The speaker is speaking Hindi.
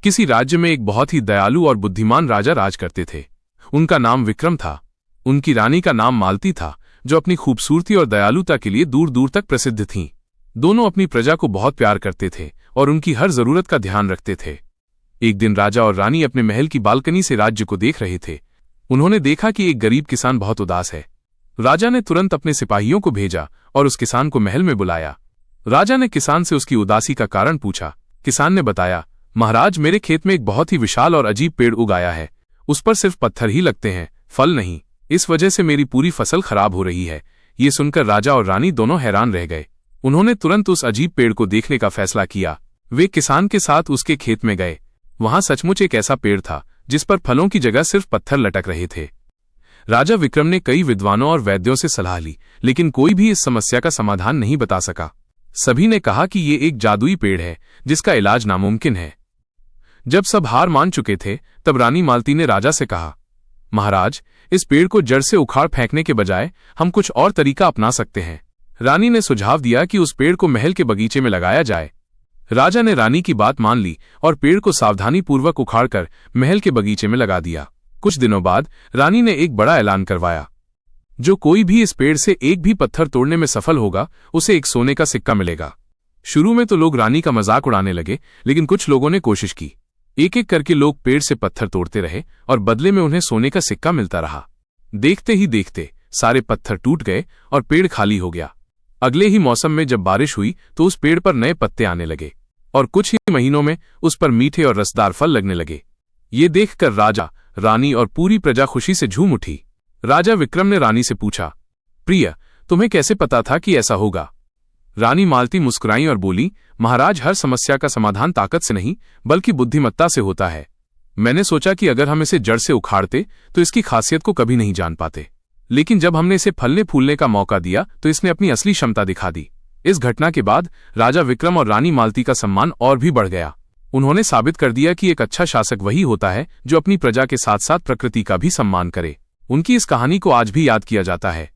किसी राज्य में एक बहुत ही दयालु और बुद्धिमान राजा राज करते थे। उनका नाम विक्रम था। उनकी रानी का नाम मालती था, जो अपनी खूबसूरती और दयालुता के लिए दूर दूर तक प्रसिद्ध थीं। दोनों अपनी प्रजा को बहुत प्यार करते थे और उनकी हर जरूरत का ध्यान रखते थे। एक दिन राजा और रानी अपने महल की बालकनी से राज्य को देख रहे थे। उन्होंने देखा कि एक गरीब किसान बहुत उदास है। राजा ने तुरंत अपने सिपाहियों को भेजा और उस किसान को महल में बुलाया। राजा ने किसान से उसकी उदासी का कारण पूछा। किसान ने बताया, महाराज, मेरे खेत में एक बहुत ही विशाल और अजीब पेड़ उगाया है। उस पर सिर्फ पत्थर ही लगते हैं, फल नहीं। इस वजह से मेरी पूरी फसल खराब हो रही है। ये सुनकर राजा और रानी दोनों हैरान रह गए। उन्होंने तुरंत उस अजीब पेड़ को देखने का फैसला किया। वे किसान के साथ उसके खेत में गए। वहां सचमुच एक ऐसा पेड़ था जिस पर फलों की जगह सिर्फ पत्थर लटक रहे थे। राजा विक्रम ने कई विद्वानों और वैद्यों से सलाह ली, लेकिन कोई भी इस समस्या का समाधान नहीं बता सका। सभी ने कहा कि ये एक जादुई पेड़ है जिसका इलाज नामुमकिन है। जब सब हार मान चुके थे, तब रानी मालती ने राजा से कहा, महाराज, इस पेड़ को जड़ से उखाड़ फेंकने के बजाय हम कुछ और तरीका अपना सकते हैं। रानी ने सुझाव दिया कि उस पेड़ को महल के बगीचे में लगाया जाए। राजा ने रानी की बात मान ली और पेड़ को सावधानीपूर्वक उखाड़कर महल के बगीचे में लगा दिया। कुछ दिनों बाद रानी ने एक बड़ा ऐलान करवाया, जो कोई भी इस पेड़ से एक भी पत्थर तोड़ने में सफल होगा, उसे एक सोने का सिक्का मिलेगा। शुरू में तो लोग रानी का मजाक उड़ाने लगे, लेकिन कुछ लोगों ने कोशिश की। एक एक करके लोग पेड़ से पत्थर तोड़ते रहे और बदले में उन्हें सोने का सिक्का मिलता रहा। देखते ही देखते सारे पत्थर टूट गए और पेड़ खाली हो गया। अगले ही मौसम में जब बारिश हुई तो उस पेड़ पर नए पत्ते आने लगे और कुछ ही महीनों में उस पर मीठे और रसदार फल लगने लगे। ये देखकर राजा, रानी और पूरी प्रजा खुशी से झूम उठी। राजा विक्रम ने रानी से पूछा, प्रिय, तुम्हें कैसे पता था कि ऐसा होगा? रानी मालती मुस्कुराई और बोली, महाराज, हर समस्या का समाधान ताकत से नहीं बल्कि बुद्धिमत्ता से होता है। मैंने सोचा कि अगर हम इसे जड़ से उखाड़ते तो इसकी खासियत को कभी नहीं जान पाते, लेकिन जब हमने इसे फलने फूलने का मौका दिया तो इसने अपनी असली क्षमता दिखा दी। इस घटना के बाद राजा विक्रम और रानी मालती का सम्मान और भी बढ़ गया। उन्होंने साबित कर दिया कि एक अच्छा शासक वही होता है जो अपनी प्रजा के साथ साथ प्रकृति का भी सम्मान करे। उनकी इस कहानी को आज भी याद किया जाता है।